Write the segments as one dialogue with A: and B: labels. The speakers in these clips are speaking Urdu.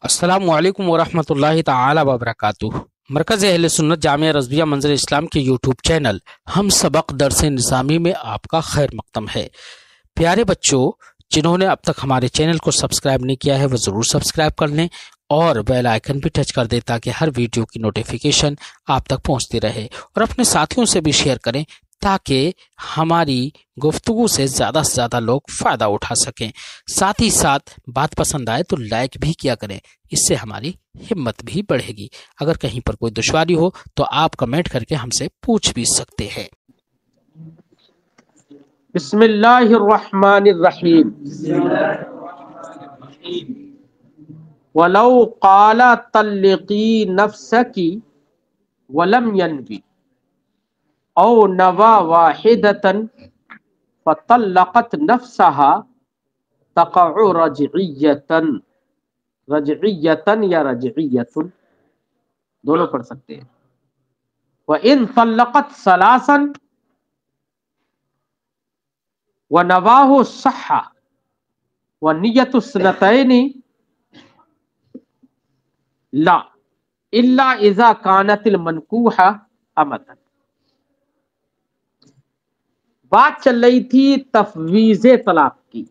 A: السلام علیکم ورحمۃ اللہ تعالی وبرکاتہ۔ مرکز اہل سنت جامعہ رضویہ منظر اسلام کے یوٹیوب چینل ہم سبق درس نظامی میں آپ کا خیر مقدم ہے۔ پیارے بچوں، جنہوں نے اب تک ہمارے چینل کو سبسکرائب نہیں کیا ہے وہ ضرور سبسکرائب کر لیں اور بیل آئیکن بھی ٹچ کر دیں تاکہ ہر ویڈیو کی نوٹیفیکیشن آپ تک پہنچتی رہے، اور اپنے ساتھیوں سے بھی شیئر کریں تاکہ ہماری گفتگو سے زیادہ لوگ فائدہ اٹھا سکیں۔ ساتھ ہی ساتھ بات پسند آئے تو لائک بھی کیا کریں، اس سے ہماری ہمت بھی بڑھے گی۔ اگر کہیں پر کوئی دشواری ہو تو آپ کمنٹ کر کے ہم سے پوچھ بھی سکتے ہیں۔
B: بسم اللہ الرحمن الرحیم۔ وَلَوْ قَالَ طَلِّقِي نَفْسَكِ وَلَمْ يَنْوِ أَوْ نَوَى وَاحِدَةً فَطَلَّقَتْ نَفْسَهَا تَقَعُ رَجْعِيَّةً یا رَجْعِيَّةٌ دونوں پڑھ سکتے ہیں۔ وَإِنْ طَلَّقَتْ ثَلَاثًا وَنَوَاهُ صَحَّ وَنِيَّةُ السْنَتَيْنِ لا الا اذا كانت المنکوحہ امتن۔ بات چل رہی تھی تفویض طلاق کی۔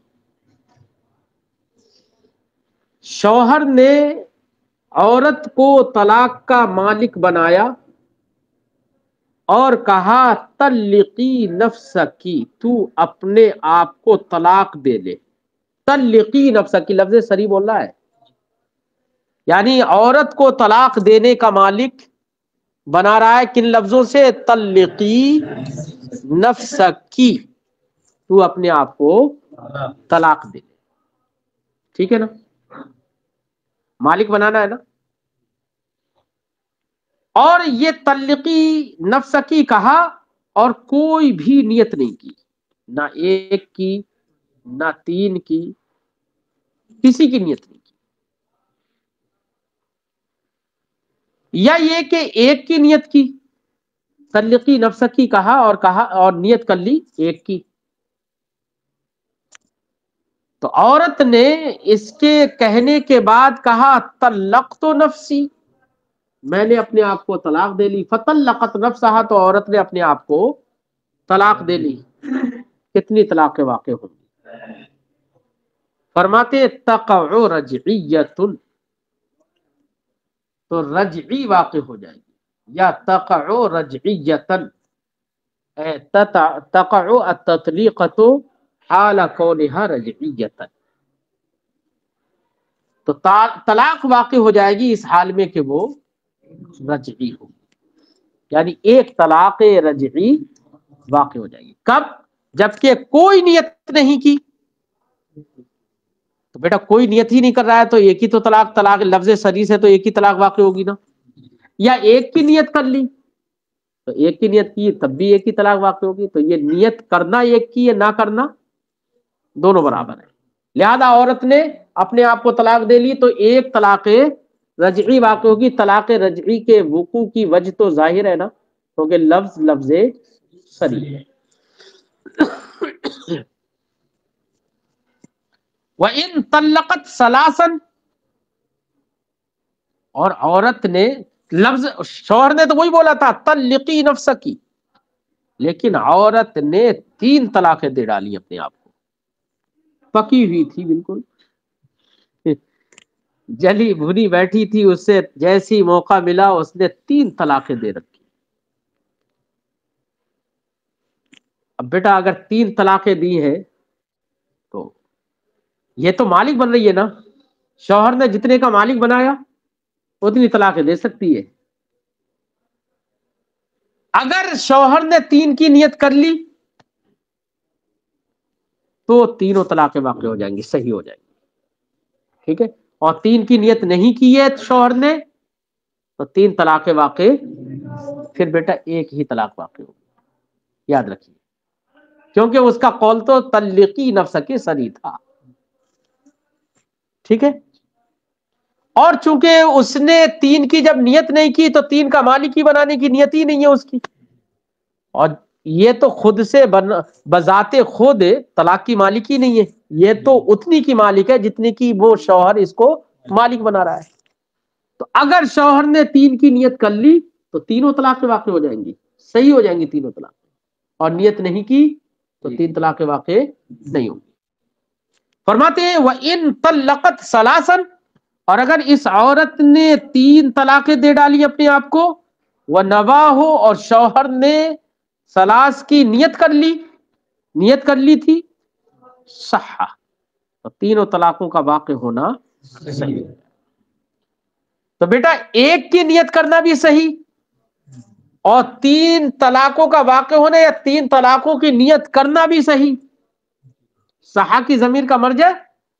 B: شوہر نے عورت کو طلاق کا مالک بنایا اور کہا طلقی نفسکی، تو اپنے آپ کو طلاق دے لے۔ طلقی نفسکی لفظ صریح بول رہا ہے، یعنی عورت کو طلاق دینے کا مالک بنا رہا ہے کن لفظوں سے؟ طلقی نفسکی، تو اپنے آپ کو طلاق دے لے۔ ٹھیک ہے نا، مالک بنانا ہے نا۔ اور یہ طلقی نفسکی کہا اور کوئی بھی نیت نہیں کی، نہ ایک کی نہ تین کی، کسی کی نیت نہیں کی۔ یا یہ کہ ایک کی نیت کی، طلقی نفسکی کہا اور نیت کر لی ایک کی، تو عورت نے اس کے کہنے کے بعد کہا طلقت نفسی، میں نے اپنے آپ کو طلاق دے لی۔ فطلقت نفسہا، تو عورت نے اپنے آپ کو طلاق دے لی۔ کتنی طلاقیں واقع ہوں گی؟ فرماتے تقع رجعیۃ، تو رجعی واقع ہو جائے گی، یا تقع رجعیۃ، تقع التطلیقۃ حال کونہا رجعیۃ، تو طلاق واقع ہو جائے گی اس حال میں کہ وہ رجعی ہو، یعنی ایک طلاق رجعی واقع ہو جائے گی۔ کب؟ جبکہ کوئی نیت نہیں کی۔ تو بیٹا کوئی نیت ہی نہیں کر رہا ہے تو ایک ہی تو طلاق لفظ صریح سے تو ایک ہی طلاق واقع ہوگی نا۔ یا ایک کی نیت کر لی تو ایک کی نیت کی تب بھی ایک ہی طلاق واقع ہوگی۔ تو یہ نیت کرنا ایک کی یا نہ کرنا دونوں برابر ہے۔ لہذا عورت نے اپنے آپ کو طلاق دے لی تو ایک طلاق رجعی واقع ہوگی۔ طلاق رجعی کے وقوع کی وجہ تو ظاہر ہے نا، کیونکہ لفظ صریح ہے۔ وَإِن طَلَّقَتْ ثَلَاثًا، اور عورت نے لفظ، شوہر نے تو وہی بولا تھا طلقی نفسکی، لیکن عورت نے 3 طلاقیں دے ڈالی اپنے آپ کو، پکی ہوئی تھی بالکل، جلی بھنی بیٹھی تھی، اس سے جیسی موقع ملا اس نے 3 طلاقیں دے رکھی۔ اب بیٹا اگر 3 طلاقیں دی ہیں تو یہ تو مالک بن رہی ہے نا، شوہر نے جتنے کا مالک بنایا اتنی طلاقیں دے سکتی ہے۔ اگر شوہر نے 3 کی نیت کر لی تو تینوں طلاقیں واقع ہو جائیں گی، صحیح ہو جائیں گی۔ ٹھیک ہے، اور 3 کی نیت نہیں کی ہے شوہر نے تو 3 طلاقیں واقع، پھر بیٹا ایک ہی طلاق واقع ہوگی، یاد رکھیے، کیونکہ اس کا قول تو طلقی نفسکی صریح تھا۔ ٹھیک ہے، اور چونکہ اس نے 3 کی جب نیت نہیں کی تو 3 کا مالک ہی بنانے کی نیت ہی نہیں ہے اس کی، اور یہ تو خود سے بذات خود طلاق کی مالک ہی نہیں ہے، یہ تو اتنی کی مالک ہے جتنی کی وہ شوہر اس کو مالک بنا رہا ہے. تو اگر شوہر نے 3 کی نیت کر لی تو تینوں طلاقیں واقع ہو جائیں گی، صحیح ہو جائیں گی تینوں طلاق، اور نیت نہیں کی تو 3 طلاقیں واقع نہیں ہوں گی. فرماتے ہیں وَإِن طَلَّقَتْ ثَلَاثًا، اور اگر اس عورت نے 3 طلاقیں دے ڈالی اپنے آپ کو، وَنَوَاهُ، اور شوہر نے ثلاث کی نیت کر لی تھی، صح، تو تینوں طلاقوں کا واقع ہونا صحیح. تو بیٹا ایک کی نیت کرنا بھی صحیح، اور 3 طلاقوں کا واقع ہونا یا 3 طلاقوں کی نیت کرنا بھی صحیح. صحا کی ضمیر کا مرجع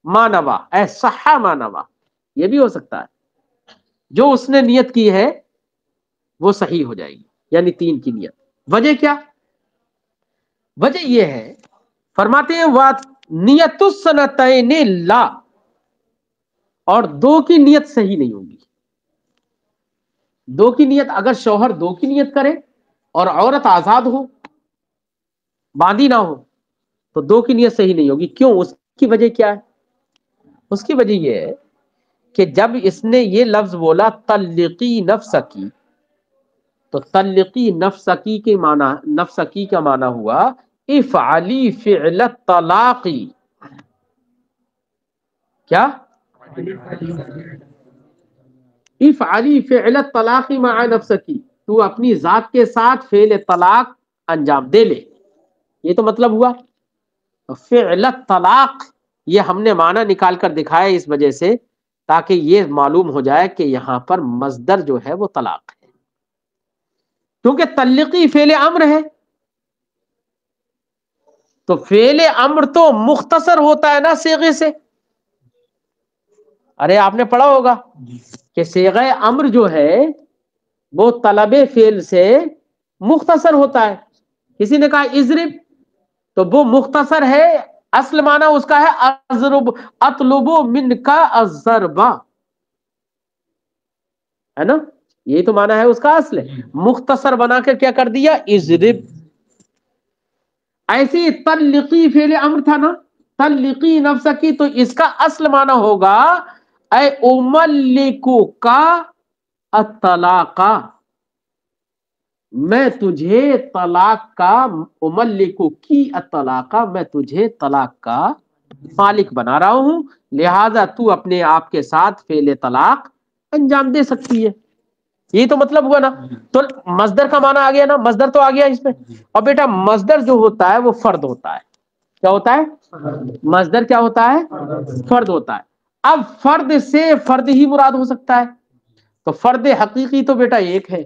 B: مانوا، اے صحا مانوا، یہ بھی ہو سکتا ہے جو اس نے نیت کی ہے وہ صحیح ہو جائے گی، یعنی 3 کی نیت. وجہ کیا؟ وجہ یہ ہے، فرماتے ہیں نیت السنتین لا، اور 2 کی نیت صحیح نہیں ہوگی. 2 کی نیت، اگر شوہر 2 کی نیت کرے اور عورت آزاد ہو، باندھی نہ ہو، تو 2 کی نیت صحیح نہیں ہوگی. کیوں؟ اس کی وجہ کیا ہے؟ اس کی وجہ یہ ہے کہ جب اس نے یہ لفظ بولا طلقی نفسکی، تو طلقی نفسکی کے معنی، نفسکی کا معنی ہوا افعلی فعل الطلاقی. کیا؟ افعلی فعل الطلاق مع نفسکی، تو اپنی ذات کے ساتھ فعل طلاق انجام دے لے. یہ تو مطلب ہوا. فعل الطلاق یہ ہم نے معنی نکال کر دکھایا اس وجہ سے تاکہ یہ معلوم ہو جائے کہ یہاں پر مصدر جو ہے وہ طلاق ہے، کیونکہ تلقی فعل امر ہے. تو فعل امر تو مختصر ہوتا ہے نا صیغے سے. ارے آپ نے پڑھا ہوگا کہ صیغہ امر جو ہے وہ طلب فعل سے مختصر ہوتا ہے. کسی نے کہا اضرب، تو وہ مختصر ہے، اصل معنی اس کا ہے اضرب، اطلب من کا الضربہ، ہے نا؟ یہی تو معنی ہے اس کا، اصل ہے. مختصر بنا کے کیا کر دیا؟ اضرب. ایسی تلقی فعل امر تھا نا، تلقی نفسکی، تو اس کا اصل معنی ہوگا اے املکو کا الطلاق، میں تجھے طلاق کا، املکو کی الطلاق، میں تجھے طلاق کا مالک بنا رہا ہوں، لہذا تو اپنے آپ کے ساتھ فعل طلاق انجام دے سکتی ہے. یہی تو مطلب ہوا نا. تو مصدر کا معنی آ گیا نا، مصدر تو آ گیا اس میں. اور بیٹا مصدر جو ہوتا ہے وہ فرد ہوتا ہے. کیا ہوتا ہے؟ مصدر کیا ہوتا ہے؟ فرد ہوتا ہے. اب فرد سے فرد ہی مراد ہو سکتا ہے، تو فرد حقیقی تو بیٹا ایک ہے،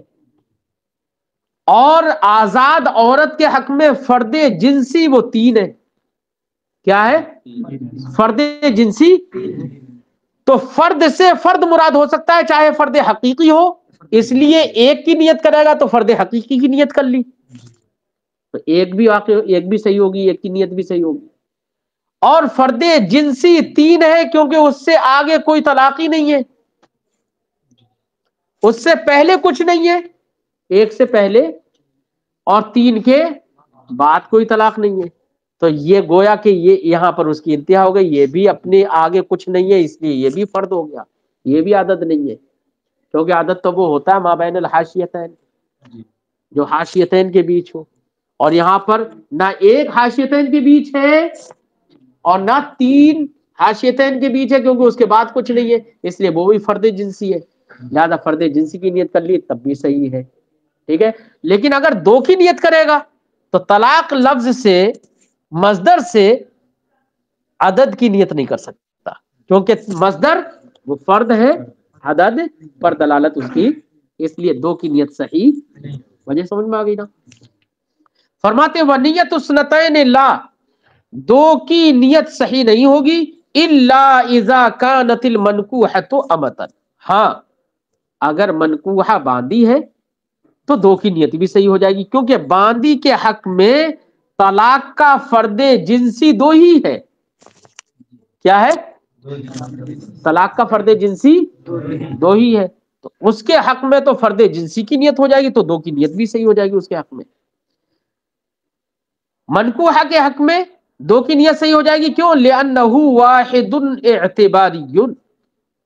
B: اور آزاد عورت کے حق میں فرد جنسی وہ 3 ہے. کیا ہے؟ فرد جنسی. تو فرد سے فرد مراد ہو سکتا ہے چاہے فرد حقیقی ہو، اس لیے ایک کی نیت کرے گا تو فرد حقیقی کی نیت کر لی، تو ایک بھی صحیح ہوگی، ایک کی نیت بھی صحیح ہوگی. اور فرد جنسی 3 ہے کیونکہ اس سے آگے کوئی طلاق ہی نہیں ہے، اس سے پہلے کچھ نہیں ہے، ایک سے پہلے اور 3 کے بعد کوئی طلاق نہیں ہے. تو یہ گویا کہ یہ یہاں پر اس کی انتہا ہو گئی. یہ بھی اپنے آگے کچھ نہیں ہے، اس لیے یہ بھی فرد ہو گیا. یہ بھی عدد نہیں ہے، کیونکہ عدد تو وہ ہوتا ہے ما بین الحاشیتین، جو حاشیتین کے بیچ ہو، اور یہاں پر نہ ایک حاشیتین کے بیچ ہے اور نہ 3 حاشیتین کے بیچ ہے، کیونکہ اس کے بعد کچھ نہیں ہے، اس لیے وہ بھی فرد جنسی ہے. لہذا فرد جنسی کی نیت کر لی تب بھی صحیح ہے. ٹھیک ہے. لیکن اگر 2 کی نیت کرے گا تو طلاق لفظ سے، مصدر سے عدد کی نیت نہیں کر سکتا، کیونکہ مصدر وہ فرد ہے، عدد پر دلالت اس کی، اس لیے 2 کی نیت صحیح. وجہ سمجھ میں آ گئی نا؟ فرماتے وَنِيَّةُ السْنَتَيْنِ لا، 2 کی نیت صحیح نہیں ہوگی الا اذا كانت المنكوحة امتا، ہاں اگر منکوحہ باندھی ہے تو 2 کی نیت بھی صحیح ہو جائے گی، کیونکہ باندھی کے حق میں طلاق کا فرد جنسی 2 ہی ہے. کیا ہے؟ طلاق کا فرد جنسی 2 ہی ہے، تو اس کے حق میں تو فرد جنسی کی نیت ہو جائے گی، تو 2 کی نیت بھی صحیح ہو جائے گی اس کے حق میں. منکوحہ کے حق میں 2 کی نیت صحیح ہو جائے گی. کیوں؟ لأنه واحد اعتباری،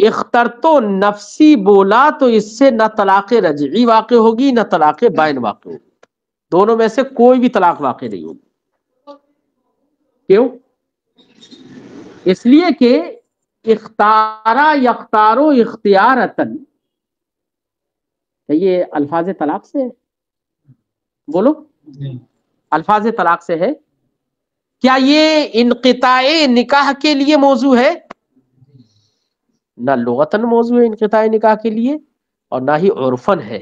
B: اخترتو نفسی بولا تو اس سے نہ طلاق رجعی واقع ہوگی نہ طلاق بائن واقع ہوگی، دونوں میں سے کوئی بھی طلاق واقع نہیں ہوگی۔ کیوں؟ اس لیے کہ اختارا یختارو اختیارتن، یہ الفاظ طلاق سے ہے، بولو الفاظ طلاق سے ہے؟ کیا یہ انقطاع نکاح کے لیے موضوع ہے؟ نہ لغتاً موضوع ہے انقطاع نکاح کے لیے، اور نہ ہی عرفن ہے۔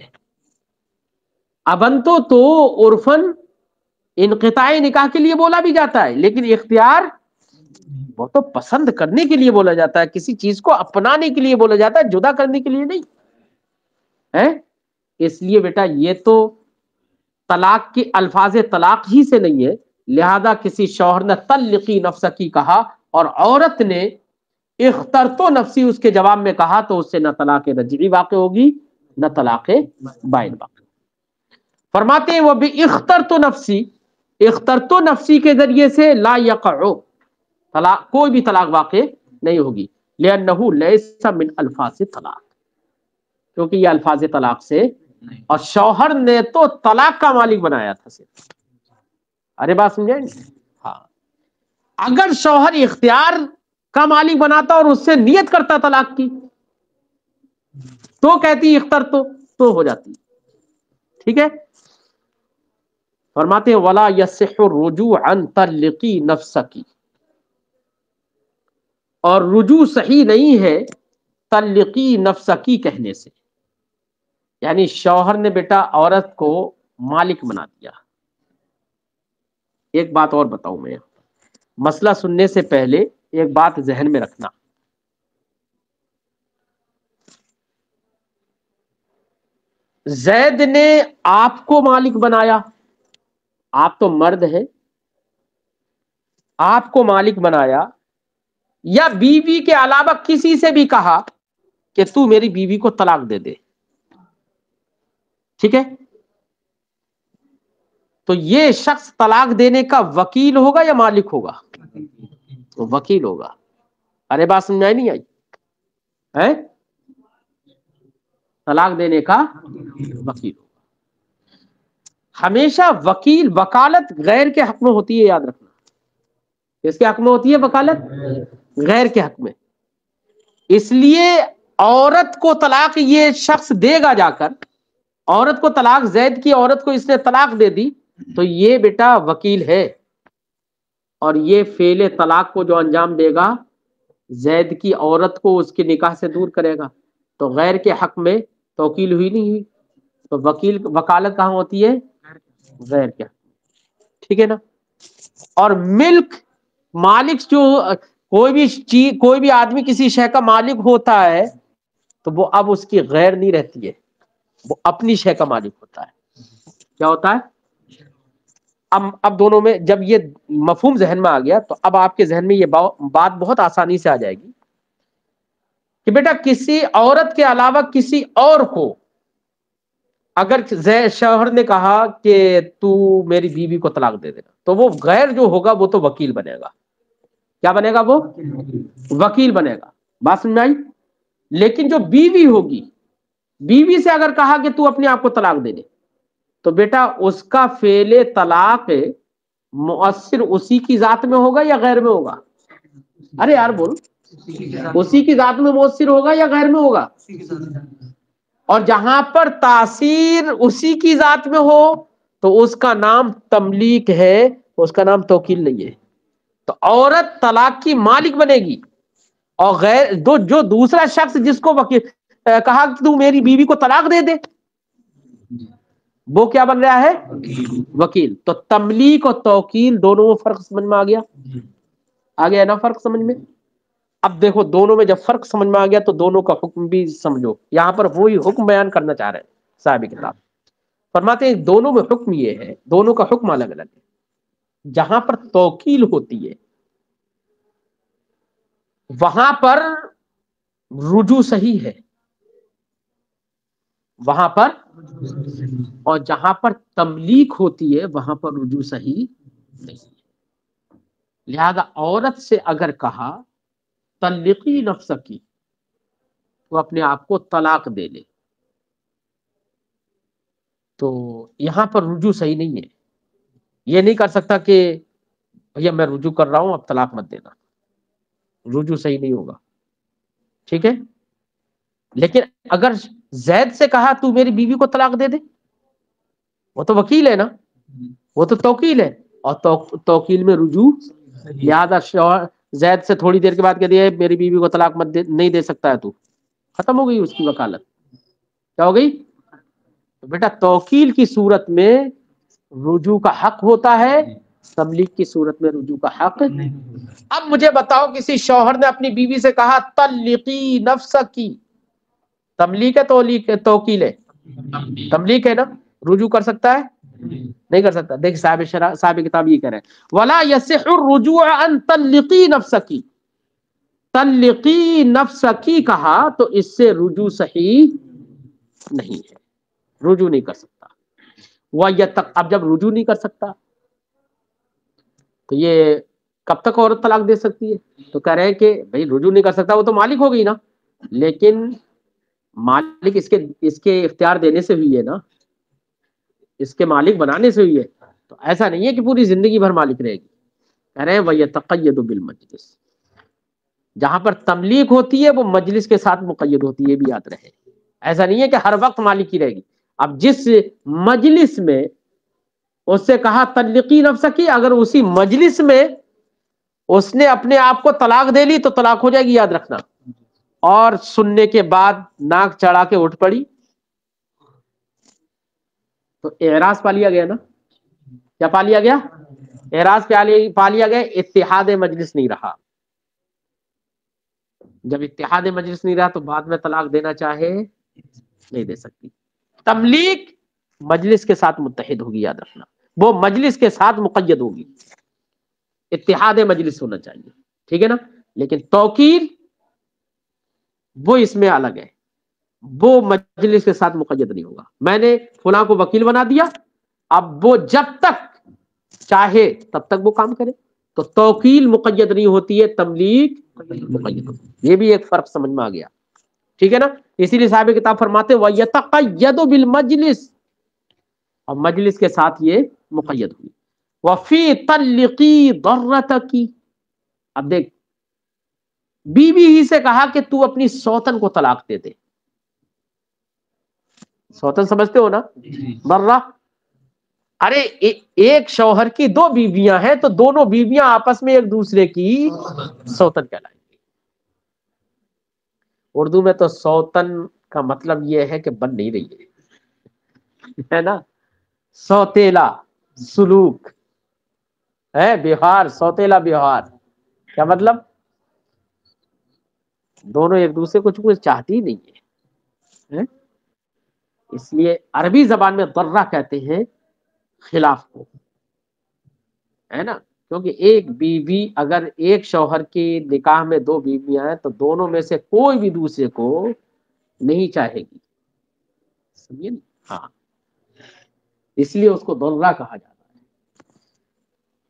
B: ابنتو تو عرفن انقطاع نکاح کے لیے بولا بھی جاتا ہے، لیکن اختیار وہ تو پسند کرنے کے لیے بولا جاتا ہے، کسی چیز کو اپنانے کے لیے بولا جاتا ہے، جدا کرنے کے لیے نہیں ہے۔ اس لیے بیٹا یہ تو طلاق کے الفاظ طلاق ہی سے نہیں ہے، لہذا کسی شوہر نے طلقی نفسکی کہا اور عورت نے اخترتو نفسی اس کے جواب میں کہا، تو اس سے نہ طلاق رجعی واقع ہوگی نہ طلاق بائن واقع۔ فرماتے ہیں وہ بھی اخترتو نفسی، اخترتو نفسی کے ذریعے سے لا یقع، طلاق کوئی بھی طلاق واقع نہیں ہوگی، لأنہ لیس من الفاظ طلاق، کیونکہ یہ الفاظ طلاق سے، اور شوہر نے تو طلاق کا مالک بنایا تھا صرف۔ ارے بات سمجھیں؟ ہاں، اگر شوہر اختیار کا مالک بناتا اور اس سے نیت کرتا طلاق کی تو کہتی اختر تو ہو جاتی، ٹھیک ہے۔ فرماتے ہیں ولا یصح الرجوع عن طلقی نفسکی، اور رجوع صحیح نہیں ہے طلقی نفسکی کہنے سے، یعنی شوہر نے بیٹا عورت کو مالک بنا دیا۔ ایک بات اور بتاؤں میں، مسئلہ سننے سے پہلے ایک بات ذہن میں رکھنا، زید نے آپ کو مالک بنایا، آپ تو مرد ہیں، آپ کو مالک بنایا، یا بیوی کے علاوہ کسی سے بھی کہا کہ تو میری بیوی کو طلاق دے دے، ٹھیک ہے، تو یہ شخص طلاق دینے کا وکیل ہوگا یا مالک ہوگا؟ وکیل ہوگا۔ ارے بات سمجھ نہیں آئی ہے؟ طلاق دینے کا وکیل ہوگا۔ ہمیشہ وکیل وکالت غیر کے حق میں ہوتی ہے، یاد رکھنا۔ کس کے حق میں ہوتی ہے وکالت؟ غیر کے حق میں۔ اس لیے عورت کو طلاق یہ شخص دے گا، جا کر عورت کو طلاق، زید کی عورت کو اس نے طلاق دے دی، تو یہ بیٹا وکیل ہے، اور یہ فعل طلاق کو جو انجام دے گا زید کی عورت کو اس کے نکاح سے دور کرے گا، تو غیر کے حق میں توکیل ہوئی نہیں ہوئی، تو وکیل وکالت کہاں ہوتی ہے؟ غیر کے حق میں، ٹھیک ہے نا۔ اور ملک، مالک جو کوئی بھی چیز، کوئی بھی آدمی کسی شے کا مالک ہوتا ہے تو وہ اب اس کی غیر نہیں رہتی ہے، وہ اپنی شے کا مالک ہوتا ہے۔ کیا ہوتا ہے؟ اب دونوں میں جب یہ مفہوم ذہن میں آ گیا تو اب آپ کے ذہن میں یہ بات بہت آسانی سے آ جائے گی کہ بیٹا کسی عورت کے علاوہ کسی اور کو اگر شوہر نے کہا کہ تو میری بیوی کو طلاق دے دینا، تو وہ غیر جو ہوگا وہ تو وکیل بنے گا۔ کیا بنے گا؟ وہ وکیل بنے گا۔ بات سمجھ آئی؟ لیکن جو بیوی ہوگی، بیوی سے اگر کہا کہ تو اپنے آپ کو طلاق دے دے، تو بیٹا اس کا فعل طلاق مؤثر اسی کی ذات میں ہوگا یا غیر میں ہوگا؟ ارے یار بول، اسی کی ذات میں مؤثر ہوگا یا غیر میں ہوگا؟ اور جہاں پر تاثیر اسی کی ذات میں ہو تو اس کا نام تملیک ہے، اس کا نام توکیل نہیں ہے۔ تو عورت طلاق کی مالک بنے گی، اور غیر جو دوسرا شخص جس کو کہا کہ تو میری بیوی کو طلاق دے دے، وہ کیا بن رہا ہے؟ وکیل۔ تو تملیک اور توکیل دونوں میں فرق سمجھ میں آ گیا؟ آ گیا نا فرق سمجھ میں؟ اب دیکھو دونوں میں جب فرق سمجھ میں آ گیا تو دونوں کا حکم بھی سمجھو۔ یہاں پر وہی حکم بیان کرنا چاہ رہے ہیں صاحب کتاب، فرماتے ہیں دونوں میں حکم یہ ہے، دونوں کا حکم الگ الگ ہے۔ جہاں پر توکیل ہوتی ہے وہاں پر رجوع صحیح ہے، وہاں پر، اور جہاں پر تملیک ہوتی ہے وہاں پر رجوع صحیح نہیں ہے۔ لہذا عورت سے اگر کہا طلقی نفسکی، تو اپنے آپ کو طلاق دے لے. تو یہاں پر رجوع صحیح نہیں ہے. یہ نہیں کر سکتا کہ بھیا میں رجوع کر رہا ہوں اب طلاق مت دینا. رجوع صحیح نہیں ہوگا. ٹھیک ہے. لیکن اگر زید سے کہا تو میری بیوی کو طلاق دے دے، وہ تو وکیل ہے نا، وہ تو توکیل ہے، اور توکیل میں رجوع. لہذا زید سے تھوڑی دیر کے بعد کہہ دیا میری بیوی کو طلاق مت دے، نہیں دے سکتا ہے تو، ختم ہو گئی اس کی وکالت. کیا ہو گئی؟ تو بیٹا توکیل کی صورت میں رجوع کا حق ہوتا ہے، تملیک کی صورت میں رجوع کا حق. اب مجھے بتاؤ کسی شوہر نے اپنی بیوی سے کہا طلقی نفسکی، تملیک ہے توکیل ہے؟ تملیک ہے نا. رجوع کر سکتا ہے؟ نہیں کر سکتا. دیکھ صاحب کتاب یہ کہہ رہے ہیں ولا یصح الرجوع عن طلقی نفسکی. طلقی نفسکی کہا تو اس سے رجوع صحیح نہیں ہے، رجوع نہیں کر سکتا. اب جب رجوع نہیں کر سکتا تو یہ کب تک عورت طلاق دے سکتی ہے؟ تو کہہ رہے ہیں کہ بھائی رجوع نہیں کر سکتا، وہ تو مالک ہو گئی نا، لیکن مالک اس کے اختیار دینے سے ہوئی ہے نا، اس کے مالک بنانے سے ہوئی ہے. تو ایسا نہیں ہے کہ پوری زندگی بھر مالک رہے گی. کہہ رہے ہیں وَيَتَقَيَّدُ بِالْمَجْلِسِ. جہاں پر تملیک ہوتی ہے وہ مجلس کے ساتھ مقید ہوتی ہے، یہ بھی یاد رہے. ایسا نہیں ہے کہ ہر وقت مالک ہی رہے گی. اب جس مجلس میں اس سے کہا طلقی نفسکی، اگر اسی مجلس میں اس نے اپنے آپ کو طلاق دے لی تو طلاق ہو جائے گی، یاد رکھنا. اور سننے کے بعد ناک چڑھا کے اٹھ پڑی تو اعراض پا لیا گیا نا. کیا پا لیا گیا؟ اعراض پا لیا گیا. اتحاد مجلس نہیں رہا. جب اتحاد مجلس نہیں رہا تو بعد میں طلاق دینا چاہے نہیں دے سکتی. تملیک مجلس کے ساتھ متحد ہوگی، یاد رکھنا، وہ مجلس کے ساتھ مقید ہوگی. اتحاد مجلس ہونا چاہیے. ٹھیک ہے نا. لیکن توکیل وہ اس میں الگ ہے، وہ مجلس کے ساتھ مقید نہیں ہوگا. میں نے فلاں کو وکیل بنا دیا، اب وہ جب تک چاہے تب تک وہ کام کرے. تو توکیل مقید نہیں ہوتی ہے، تملیک مقید ہوتی ہے. یہ بھی ایک فرق سمجھ میں آ گیا. ٹھیک ہے نا. اسی لیے صاحب کتاب فرماتے وَيَتَقَيَّدُ بِالْمَجْلِسِ، اور مجلس کے ساتھ یہ مقید ہوئی. وَفِي طَلِّقِي ضَرَّتَكِ. اب دیکھ، بیوی ہی سے کہا کہ تو اپنی سوتن کو طلاق دے دے. سوتن سمجھتے ہو نا؟ برہ. ارے ایک شوہر کی دو بیویاں ہیں تو دونوں بیویاں آپس میں ایک دوسرے کی سوتن کہلائیں گی. اردو میں تو سوتن کا مطلب یہ ہے کہ بن نہیں رہی ہے نا. سوتیلا سلوک ہے، بہار، سوتیلا بہار. کیا مطلب؟ دونوں ایک دوسرے کو چونکہ چاہتی نہیں ہے، اس لیے عربی زبان میں ضرہ کہتے ہیں خلاف کو، ہے نا. کیونکہ ایک بیوی، اگر ایک شوہر کی نکاح میں دو بیویاں ہیں تو دونوں میں سے کوئی بھی دوسرے کو نہیں چاہے گی. سمجھے نا؟ ہاں، اس لیے اس کو ضرہ کہا جاتا ہے.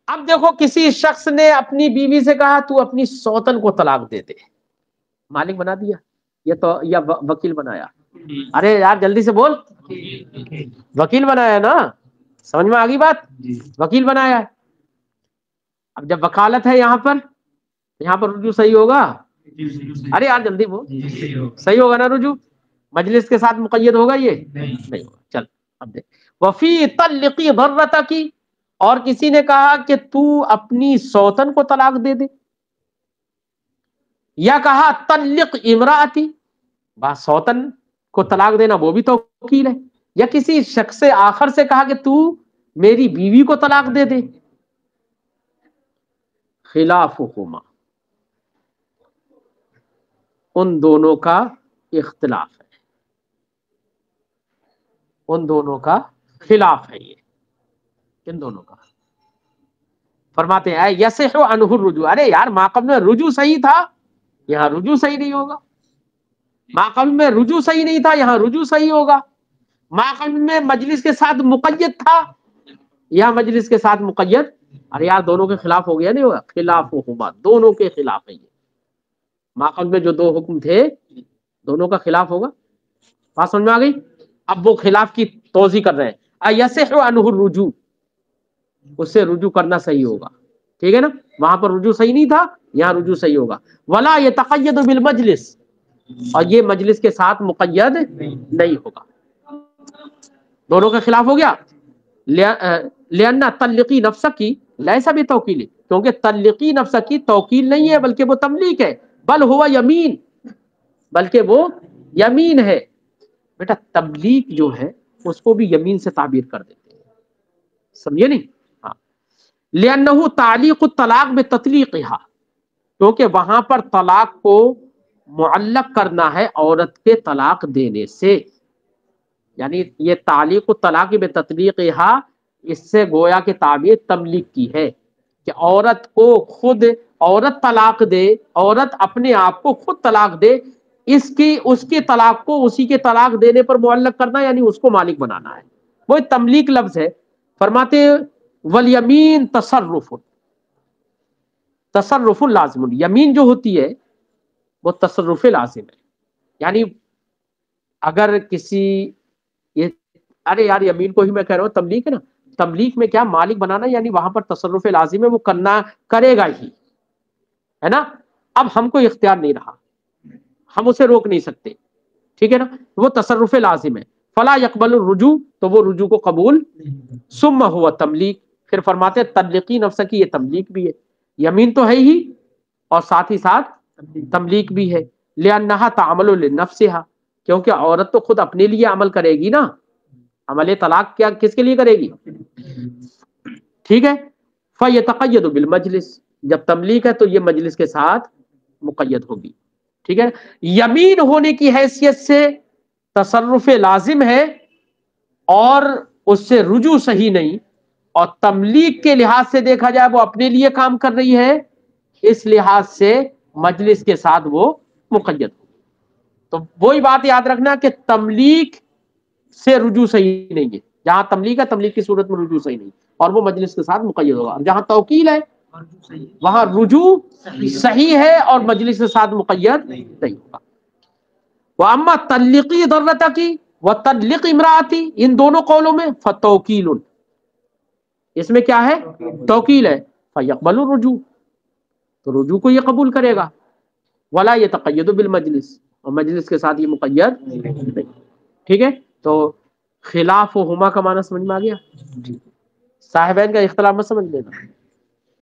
B: اب دیکھو کسی شخص نے اپنی بیوی سے کہا تو اپنی سوتن کو طلاق دے دے. مالک بنا دیا یہ تو، یا وکیل بنایا؟ ارے یار جلدی سے بول. وکیل بنایا نا. سمجھ میں آ گئی بات؟ وکیل بنایا. اب جب وکالت ہے یہاں پر رجوع صحیح ہوگا؟ ارے یار جلدی بول. صحیح ہوگا نا رجوع؟ مجلس کے ساتھ مقید ہوگا یہ؟ نہیں ہوگا. چل اب دیکھ، وفی طلقی ضرتک، اور کسی نے کہا کہ تو اپنی سوتن کو طلاق دے دے، یا کہا طلق امراتی، بس سوتن کو طلاق دینا وہ بھی توکیل ہے. یا کسی شخص آخر سے کہا کہ تو میری بیوی کو طلاق دے دے. خلافہما، ان دونوں کا اختلاف ہے، ان دونوں کا خلاف ہے. یہ کن دونوں کا؟ فرماتے ہیں یصح عنہ الرجوع. ارے یار ماقبل میں رجوع صحیح تھا، یہاں رجوع صحیح نہیں ہوگا. ماقبل میں رجوع صحیح نہیں تھا، یہاں رجوع صحیح ہوگا. ماقبل میں مجلس کے ساتھ مقید تھا، یہاں مجلس کے ساتھ مقید. ارے یار دونوں کے خلاف ہو گیا نہیں ہوگا؟ خلافہما، دونوں کے خلاف ہے یہ. ماقبل میں جو دو حکم تھے دونوں کا خلاف ہوگا. بات سمجھ میں آ گئی؟ اب وہ خلاف کی توضیح کر رہے ہیں. ایصح عنہ الرجوع، اس سے رجوع کرنا صحیح ہوگا. ٹھیک ہے نا، وہاں پر رجوع صحیح نہیں تھا، یہاں رجوع صحیح ہوگا. ولا یتقید بالمجلس، اور یہ مجلس کے ساتھ مقید نہیں ہوگا. دونوں کے خلاف ہو گیا. لأن تلقی نفس کی لیسا بتوکیل، کیونکہ تلقی نفس کی توکیل نہیں ہے بلکہ وہ تملیک ہے. بل ہوا یمین، بلکہ وہ یمین ہے. بیٹا تملیک جو ہے اس کو بھی یمین سے تعبیر کر دیتے ہیں، سمجھے نہیں؟ ہاں. لأنه تعلیق الطلاق بتطلیقها، کیونکہ وہاں پر طلاق کو معلق کرنا ہے عورت کے طلاق دینے سے. یعنی یہ تعلیق الطلاق بتطلیقها، اس سے گویا کہ تعبیر تملیک کی ہے کہ عورت کو خود، عورت طلاق دے، عورت اپنے آپ کو خود طلاق دے، اس کی طلاق کو اسی کے طلاق دینے پر معلق کرنا، یعنی اس کو مالک بنانا ہے. وہ تملیک لفظ ہے. فرماتے والیمین تصرف، تصرف لازم، یمین جو ہوتی ہے وہ تصرف لازم ہے. یعنی اگر کسی، یہ ارے یار یمین کو ہی میں کہہ رہا ہوں تملیک ہے نا، تملیک میں کیا مالک بنانا، یعنی وہاں پر تصرف لازم ہے، وہ کرنا کرے گا ہی، ہے نا. اب ہم کو اختیار نہیں رہا، ہم اسے روک نہیں سکتے. ٹھیک ہے نا، وہ تصرف لازم ہے. فلا یقبل الرجوع، تو وہ رجوع کو قبول. ثم ہوا تملیک، پھر فرماتے تلقی نفس کی، یہ تملیک بھی ہے. یمین تو ہے ہی اور ساتھ ہی ساتھ تملیک بھی ہے. لأنها تعمل لنفسها، کیونکہ عورت تو خود اپنے لیے عمل کرے گی نا. عمل طلاق کیا کس کے لیے کرے گی؟ ٹھیک ہے. فیتقید بالمجلس، جب تملیک ہے تو یہ مجلس کے ساتھ مقید ہوگی. ٹھیک ہے. یمین ہونے کی حیثیت سے تصرف لازم ہے اور اس سے رجوع صحیح نہیں، اور تملیک کے لحاظ سے دیکھا جائے وہ اپنے لیے کام کر رہی ہے، اس لحاظ سے مجلس کے ساتھ وہ مقید ہوگی. تو وہی بات یاد رکھنا کہ تملیک سے رجوع صحیح نہیں ہے. جہاں تملیک ہے، تملیک کی صورت میں رجوع صحیح نہیں، اور وہ مجلس کے ساتھ مقید ہوگا. جہاں توکیل ہے وہاں رجوع صحیح ہے اور مجلس کے ساتھ مقید نہیں ہوگا. واما تلقی ضرورت کی و تلق امراتی، ان دونوں قولوں میں فتوکیل، اس میں کیا ہے؟ توکیل ہے. فیقبل الرجوع، تو رجوع کو یہ قبول کرے گا. ولا یتقید بالمجلس، اور مجلس کے ساتھ یہ مقید نہیں. ٹھیک ہے. تو خلاف و ہما کا معنی سمجھ میں آ گیا؟ صاحبین کا اختلاف میں سمجھ لینا.